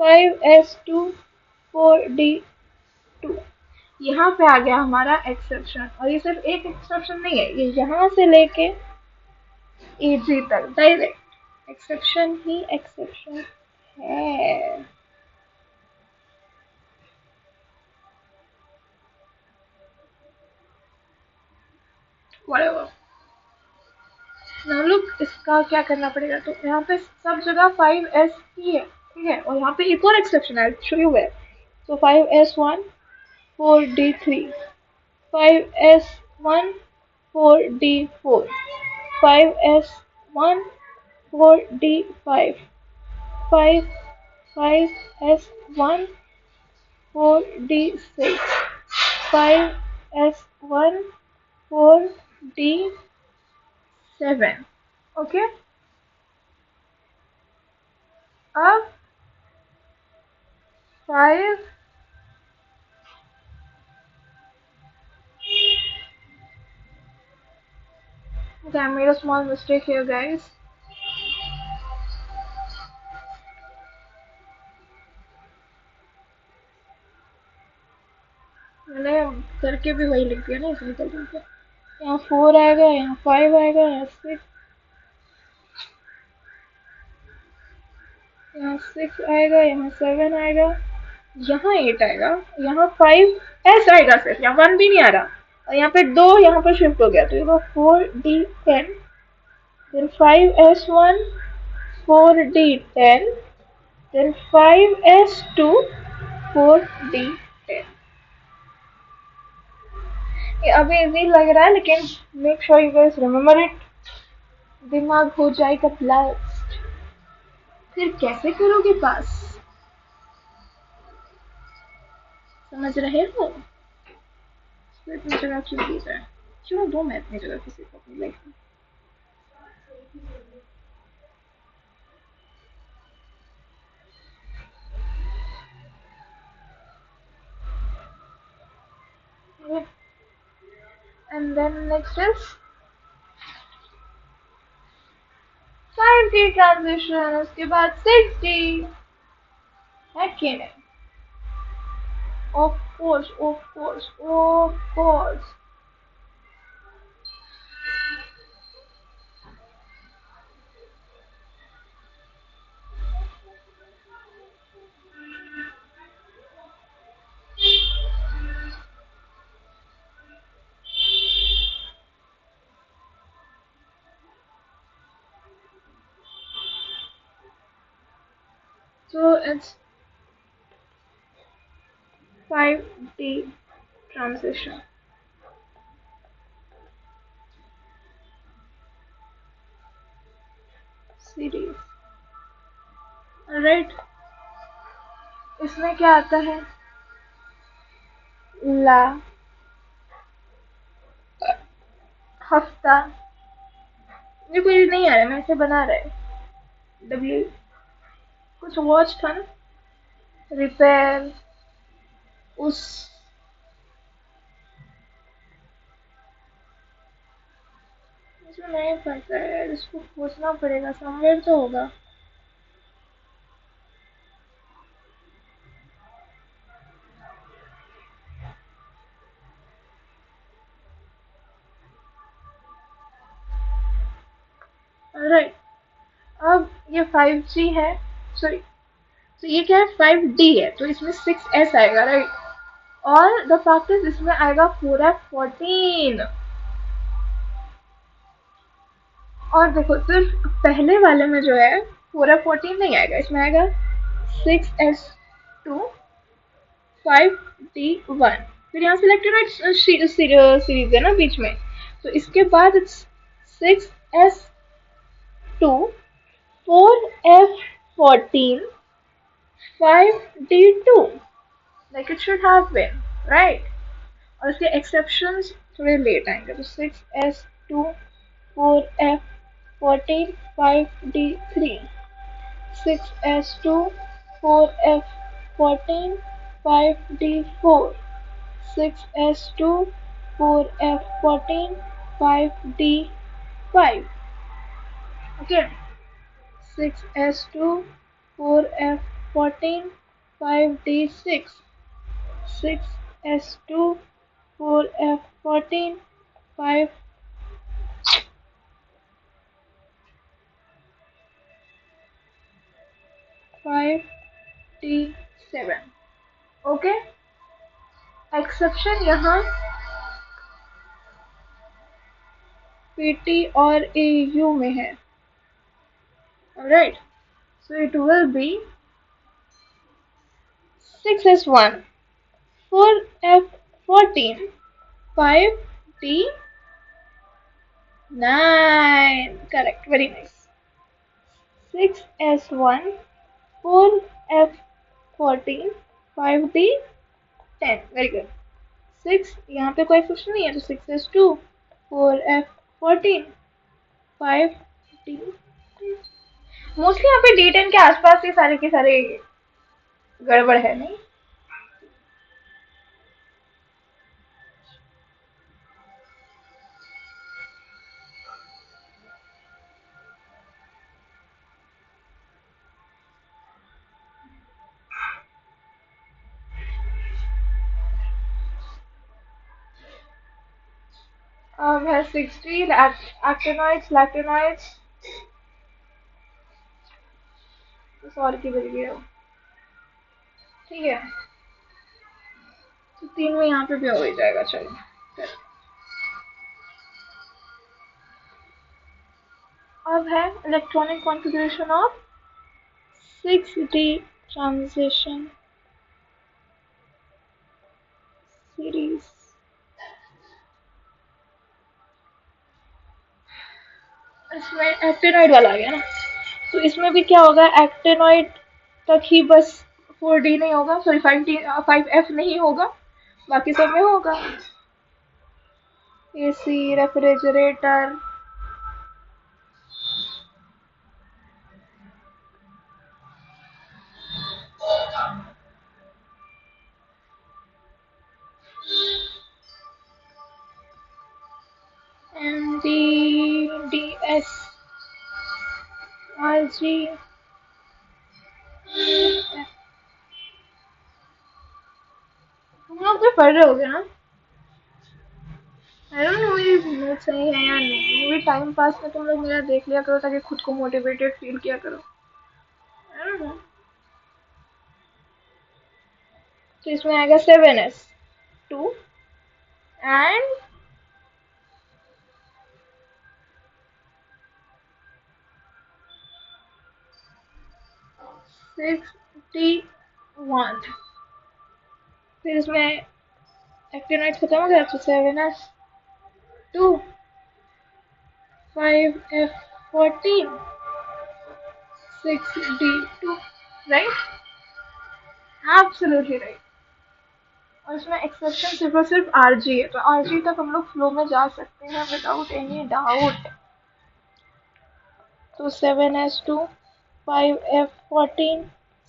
5s2, 4d2. यहाँ पे आ गया हमारा एक्सेप्शन, और ये सिर्फ एक एक्सेप्शन नहीं है, ये यहाँ से लेके एजी तक डायरेक्ट एक्सेप्शन ही एक्सेप्शन है. Whatever. Now look, इसका क्या करना पड़ेगा. तो यहाँ पे सब जगह 5s ही है, ठीक है, और यहाँ पे एक और एक्सेप्शन है, शो यू वेयर. तो 5s1, 4d3, 5s1, 4d4, 5s1, 4d5, 5 5s1, 4d6, 5s1, 4d7. Okay, अब 5 Okay, I made a small mistake here, guys. मैंने करके भी वही लिख दिया ना, इसलिए कर दिया. यहाँ 4 आएगा, यहाँ 5 आएगा, यहाँ 6, यहाँ 6 आएगा, यहाँ 7 आएगा, यहाँ 8 आएगा, यहाँ 5s आएगा सिर्फ, यहाँ 1 भी नहीं आ रहा, और यहाँ पे 2 यहाँ पर शिफ्ट हो गया, तो ये 4d10, then 5s1, 4d10, then 5s2, 4d10. ये अभी इजी लग रहा है, लेकिन make sure you guys remember it. दिमाग हो जाएगा ब्लास्ट, फिर कैसे करोगे पास. समझ रहे हो. तो इतनी जगह क्यों दी जाए, क्यों दो मैं इतनी जगह किसी को अपनी लाइफ में. And then next is 5D transition, उसके बाद 6D है कि नहीं. Of course, of course, of course. So it's 5D transition series. Alright, इसमें क्या आता है? ला, हफ्ता, मुझे कोई नहीं आ रहा है, मैं इसे बना रहा है। डब्ल्यू, कुछ वॉच था ना, रिपेयर, उस, मुझे नहीं पता है, इसको खोजना पड़ेगा, समवेयर तो होगा। राइट, अब ये 5G है, सॉरी, तो ये क्या है, 5D है, तो इसमें 6S आएगा, राइट। और द फैक्ट इज इसमें आएगा 4F14। और देखो सिर्फ पहले वाले में जो है 4F14 नहीं आएगा, इसमें आएगा 6S2 5D1। फिर यहाँ सिलेक्टेड सीरीज है ना बीच में, तो इसके बाद 6S2 4F14 5D2, like it should have been, right? और इसके एक्सेप्शंस थोड़े लेट आएंगे, तो 6S2 4F14 5D3, 6S2 4F14 5D4, 6S2 4F14 5D5. Okay, 6S2 4F14 5D6, 6S2 4F14 5 5D7. Okay, exception यहाँ PT और AU में है, right. So it will be 6S1 4F14 5D9, correct, very nice. 6S1 4F14 5D10, very good. 6 यहाँ पे कोई कुछ नहीं है, तो 6S2 4F14 5D, मोस्टली यहाँ पे D10 के आसपास ही सारे के सारे गड़बड़ है, नहीं? है 60 एक्टिनॉइड्स लैक्टिनॉइड्स, सॉरी की बज गया, ठीक है, तो 3 में यहाँ पे भी हो ही जाएगा, चलो। अब है electronic configuration of 6D transition series. इसमें एक्टिनॉइड वाला आ गया ना, तो इसमें भी क्या होगा, एक्टिनॉइड तक ही बस 4D नहीं होगा, सॉरी 5F नहीं होगा, बाकी सब में होगा। AC, रेफ्रिजरेटर, MDDS, RG, तुम लोग तो पढ़ रहे होगे ना? आई डोंट नो ये नोट सही है या नहीं, भी टाइम पास में तुम लोग मेरा देख लिया करो ताकि खुद को मोटिवेटेड फील किया करो। आई डोंट नो, तो इसमें आएगा 7S2 एंड 61। फिर इसमें एक्टिनाइट खत्म हो गया तो 7s2 5f14 6d2, right? Absolutely right. और इसमें एक्सेप्शन सिर्फ और सिर्फ आरजी है, तो आरजी तक हम लोग फ्लो में जा सकते हैं विदाउट एनी डाउट। तो 7s2 5f14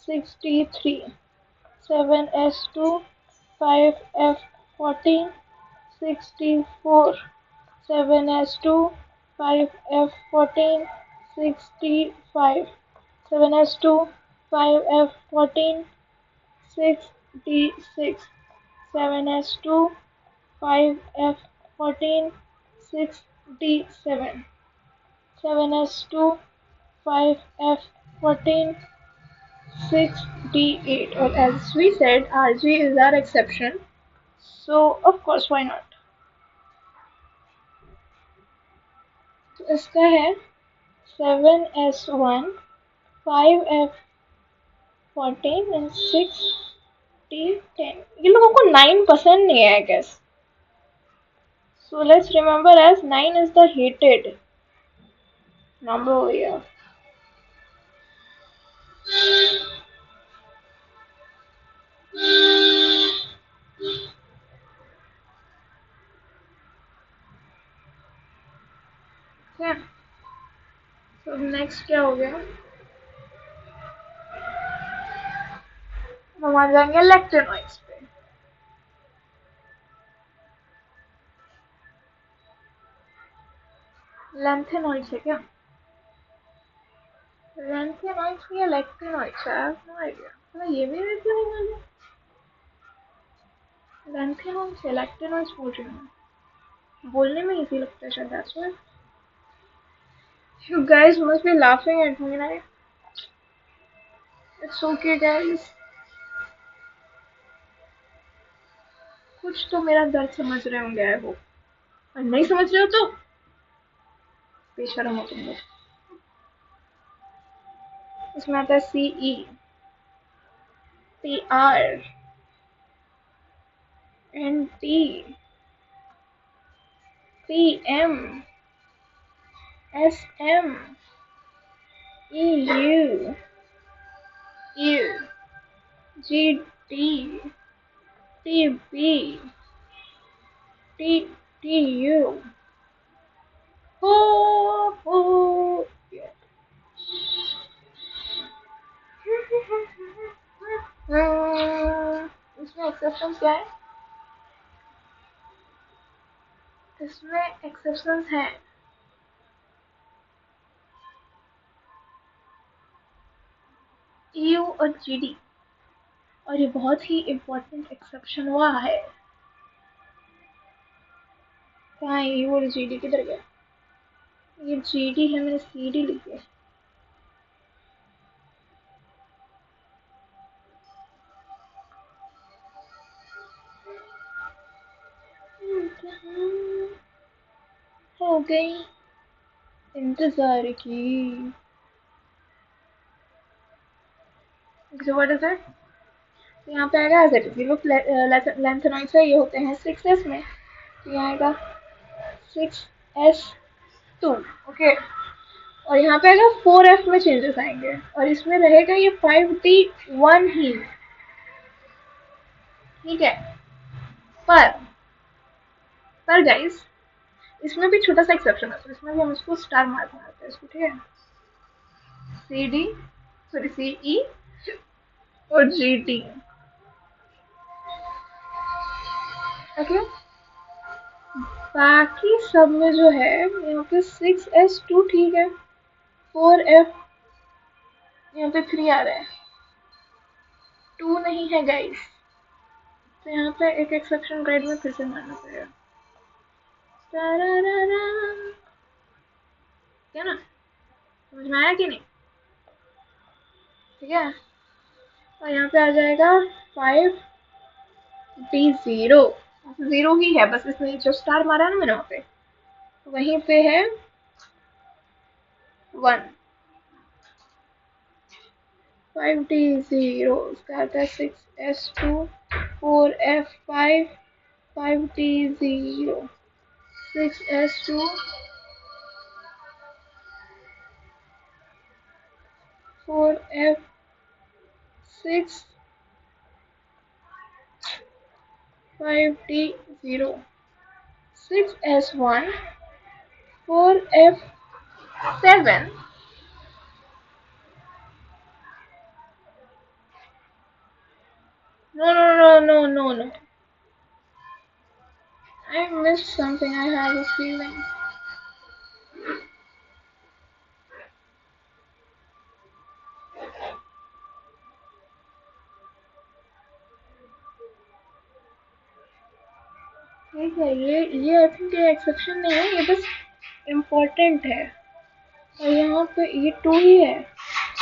6d3, 7s2 5f14 64, 7s2 5f14 65, 7s2 5f14 6d6, 7s2 5f14 6d7, 7s2 5f14 6d8, or as we said, RG is our exception, so of course why not. तो इसका है 7s1 5f14 and 6d10। ये लोगों को 9 पसंद नहीं है, I guess. So let's remember as 9 is the hated number over here. Okay. So next क्या हो गया? हम आ जाएंगे लैक्टेनॉइड्स पे। लैंथेनॉइड्स है क्या? लैंथेनॉइड्स या लैक्टेनॉइड्स? I have no idea. मतलब ये भी नहीं क्यों मुझे लैंथेनॉइड्स या लैक्टेनॉइड्स बोल रही हूँ, बोलने में इजी लगता है शायद, that's why. You guys must be laughing at me, right? It's okay, guys. कुछ तो मेरा दर्द समझ रहे होंगे, आई होप। और नहीं समझ रहे हो तो बेशरम हो तुम लोग। इसमें आता है CE, PR, NT, PM, SM, EU, U, GD, TB, TU. Oh, yeah. इसमें एक्सेप्शंस क्या है? इसमें एक्सेप्शंस हैं EU और GD, और ये बहुत ही इम्पोर्टेंट एक्सेप्शन हुआ है। कहाँ है EU और GD, किधर गया? ये GD है, मैंने CD लिखी है। हो गई इंतजार की। So what is it? तो यहाँ पे आएगा एज इट इज। ये लोग लैंथेनॉइड्स है, ये होते हैं 6s में, तो यहाँ आएगा 6s2, ओके। और यहाँ पे आएगा 4f में चेंजेस आएंगे, और इसमें रहेगा ये 5d1 ही, ठीक है। पर गाइस, इसमें भी छोटा सा एक्सेप्शन है, तो इसमें भी हम इसको स्टार मार्क मारते हैं इसको, ठीक है। CE और GT, ओके। बाकी सब में जो है यहाँ पे 6s2 ठीक है, 4f यहाँ पे 3 आ रहा है, 2 नहीं है गाइस, तो यहाँ पे एक एक्सेप्शन ग्रेड में फिर से मानना पड़ेगा। क्या ना, समझ में आया कि नहीं? ठीक है। और यहाँ पे आ जाएगा 5d0, 0 ही है बस, इसमें जो स्टार मारा है ना मैंने वहाँ पे, वहीं पे है 1। 5D0 इसका आता है 6S2 4F5 5D0 6S2 4F6 5D0 6S1 4F7 No. I missed something. I have a feeling. ठीक है, ये आई थिंक ये एक्सेप्शन नहीं है, ये बस इम्पोर्टेंट है। और यहाँ पे ये 2 ही है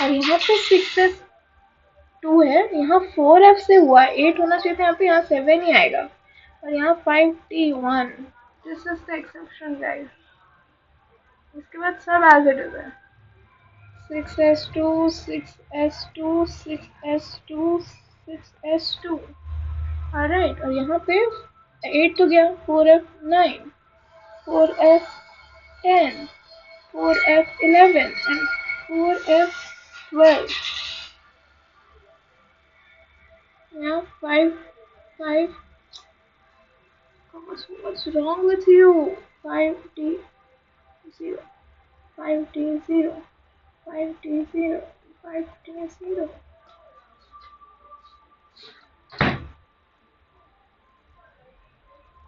और यहाँ पे 6S2 है, यहाँ 4F से हुआ है, 8 होना चाहिए था यहाँ पे, यहाँ 7 ही आएगा और यहाँ 5D1। This is the exception guys. इसके बाद सब एज इट इज है। 6S2 6S2 6S2 6S2 alright. और यहाँ पे 8 तो गया, 4F9 4F10 4F11 and 4F12. Yeah, 5. What's wrong with you? 5D0 5D0 5D0 5D0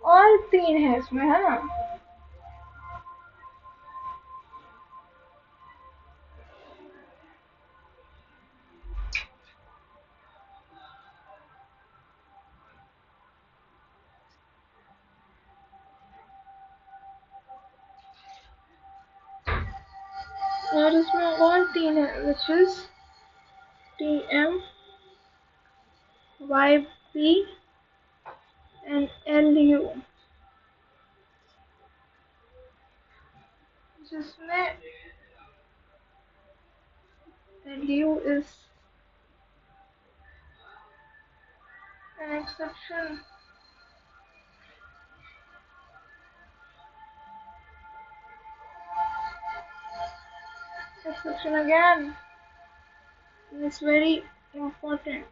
और 3 है इसमें, है ना? और इसमें और 3 है which is TM YP and LU, जिसमें LU is an exception. Exception again. It's very important.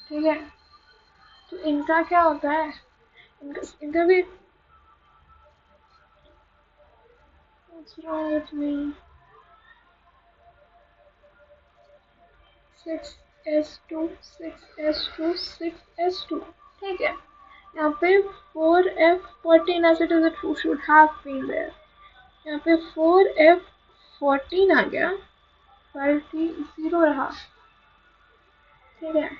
ठीक है, तो इनका क्या होता है? इनका भी What's wrong with me? 6S2 6S2 6S2 ठीक है। यहाँ पे 4F14 as it is it should have been there. यहाँ पे 4F14 आ गया, 5D0 रहा। ठीक है,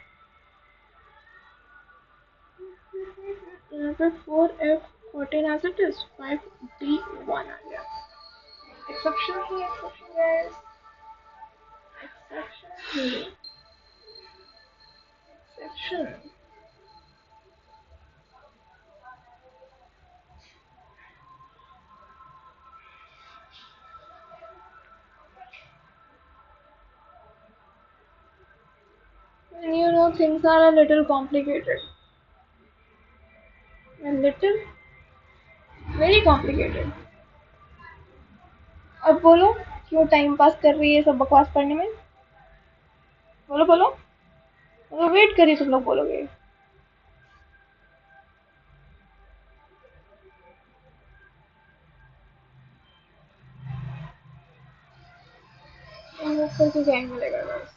यहाँ पे 4F14 as it is 5D1 आ गया। Exception he exception guys, exception he exception. And you know things are a little complicated. A little, very complicated. अब बोलो क्यों टाइम पास कर रही है सब बकवास पढ़ने में? बोलो मतलब वेट करिए, तुम लोग बोलोगे। करके क्या मिलेगा बस।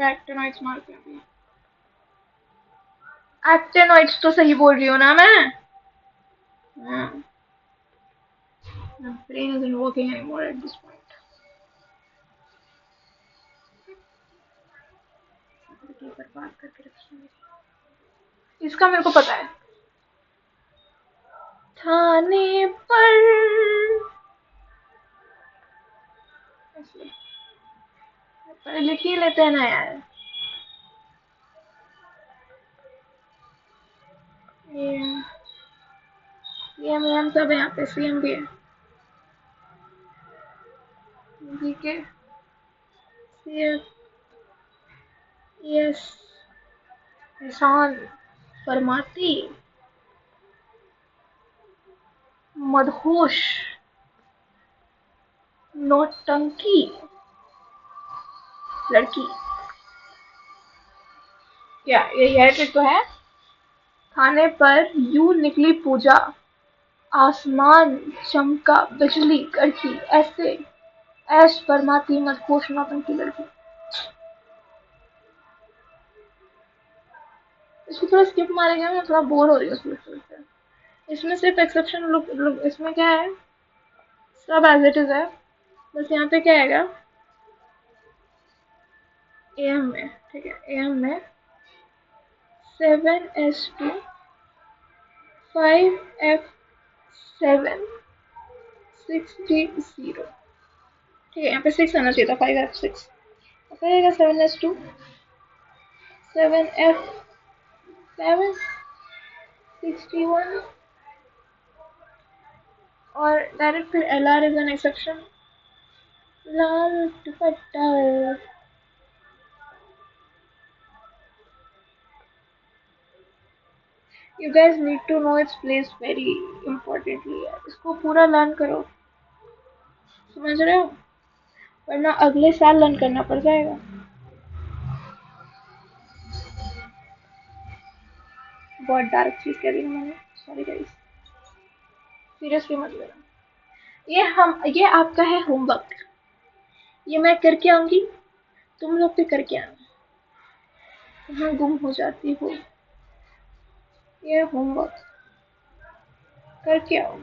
एक्टेनॉइड्स मारते हैं अभी। एक्टेनॉइड्स तो सही बोल रही हो ना मैं? My brain isn't working anymore at this point. बर्बाद करके रखी। इसका मेरे को पता है। थाने पर लिख ही लेते हैं ना यार। ये हम सब यहाँ पे सीएम भी है। ठीक है। सीएम। यस। एहसान फरमाती मदहोश नौटंकी लड़की। क्या ये हैट्रिक तो है। खाने पर यूं निकली पूजा, आसमान चमका बिजली कड़की, ऐसे ऐश फरमाती मदहोश नौटंकी लड़की। इसको थोड़ा स्किप मारेंगे, मैं थोड़ा बोर हो रही हूँ इसमें। इसमें सिर्फ एक्सेप्शन लुक इसमें क्या है, सब एज इट इज है। बस यहाँ पे क्या आएगा, एम में। ठीक है, एम में 7s2 5f7 6g0। ठीक है, यहाँ पे 6 आना चाहिए था, 5f6। फिर 7s2 7f7 6g1 और डायरेक्ट फिर LR is an exception. Lal dupatta. You guys need to know its place very importantly। इसको पूरा लर्न करो, समझ रहे हो, वरना अगले साल लर्न करना पड़ जाएगा। बहुत डार्क चीज कह दी मैंने, सॉरी गाइस, सीरियसली मत लेना। ये आपका है होमवर्क, ये मैं करके आऊंगी, तुम लोग भी करके आना। कहाँ गुम हो जाती हो, ये होमवर्क करके आओ।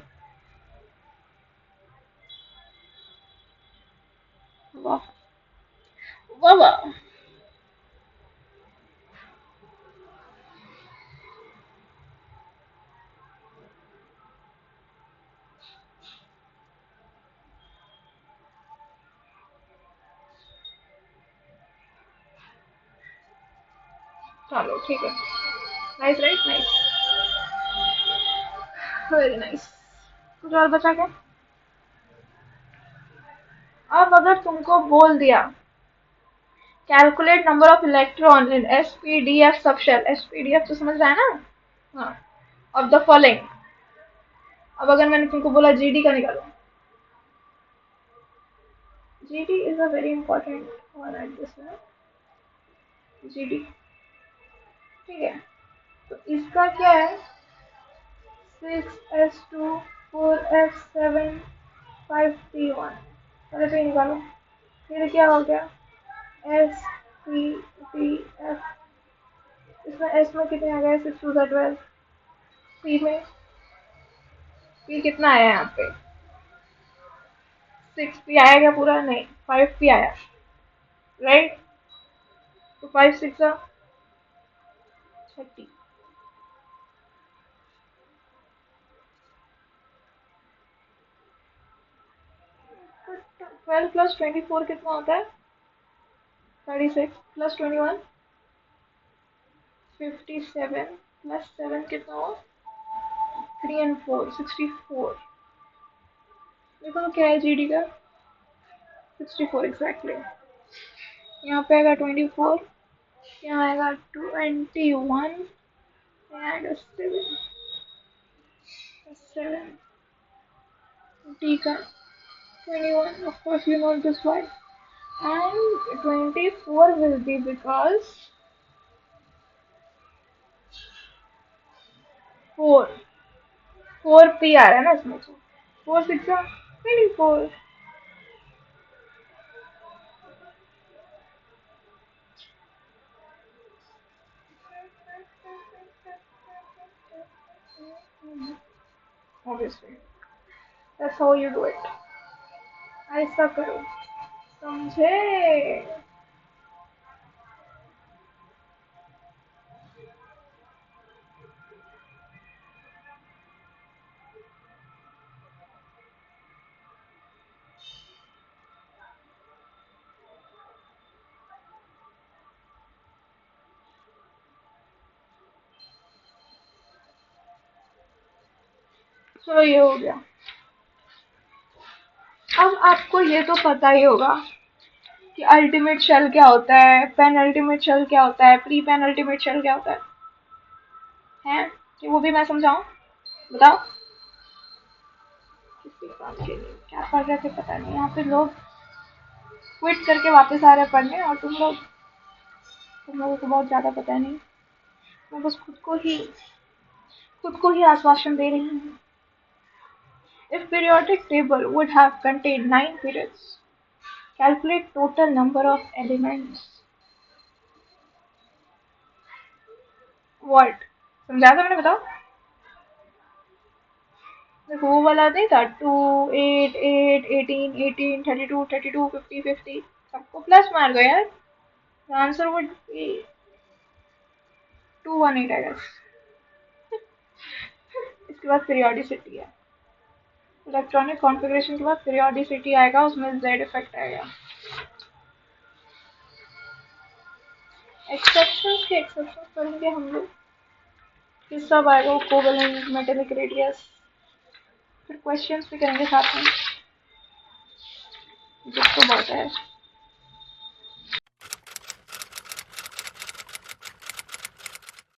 वाह वाह वाह। चलो ठीक है, nice right, nice, very nice. कुछ और बचा क्या। अब अगर तुमको बोल दिया calculate number of electron in SPDF subshell, SPDF तो समझ रहा है ना, हाँ, ऑफ द फॉलोइंग। अब अगर मैंने तुमको बोला GD का निकालो, GD is a very important one at this, GD। ठीक है, तो इसका क्या है, 6s2 4f7 5p1। पहले तो ये निकालो, फिर क्या हो गया, SPDF। इसमें S में कितने आ गए, 6 2 12। C में P कितना आया यहाँ पे, 6p आया क्या पूरा, नहीं 5p आया, राइट। तो 5 6 30। 12 प्लस 24 कितना होता है, 36 प्लस 21 57 प्लस 7 कितना हुआ, 3 and 4 64। देखो क्या है GD का, 64 एग्जैक्टली। यहाँ पे आएगा 24, यहाँ आएगा 21, यहाँ आएगा 7 7 D का 21, of course you know this one, and 24 will be because 4 P आ रहा है ना इसमें, तो 4 6 24। Obviously that's how you do it, ऐसा करो, समझे। चलो ये हो गया। अब आपको ये तो पता ही होगा कि अल्टीमेट शेल क्या होता है, पेन अल्टीमेट शेल क्या होता है, प्री पेन अल्टीमेट शेल क्या होता है कि वो भी मैं समझाऊं? बताओ। किस काम के लिए क्या पढ़ रहे थे पता नहीं, यहाँ पे लोग क्विट करके वापस आ रहे पढ़ने, और तुम लोगों को बहुत ज्यादा पता नहीं। मैं बस खुद को ही आश्वासन दे रही हूँ। If periodic table would have contained 9 periods, calculate total number of elements. What? समझा था मैंने, बताओ। देखो वो वाला नहीं था, 2, 8, 8, 18, 18, 32, 32, 50, 50, सबको प्लस मार दो यार। The answer would be 218 I guess। इसके बाद periodicity है, इलेक्ट्रॉनिक कॉन्फ़िगरेशन के बाद periodicity आएगा, उसमें Z इफेक्ट आएगा। एक्सेप्शंस करेंगे हम लोग, फिर सब आएगा वो कोवेलेंट मेटेलिक रेडियस, फिर क्वेश्चंस भी करेंगे साथ में, जिसको बहुत है।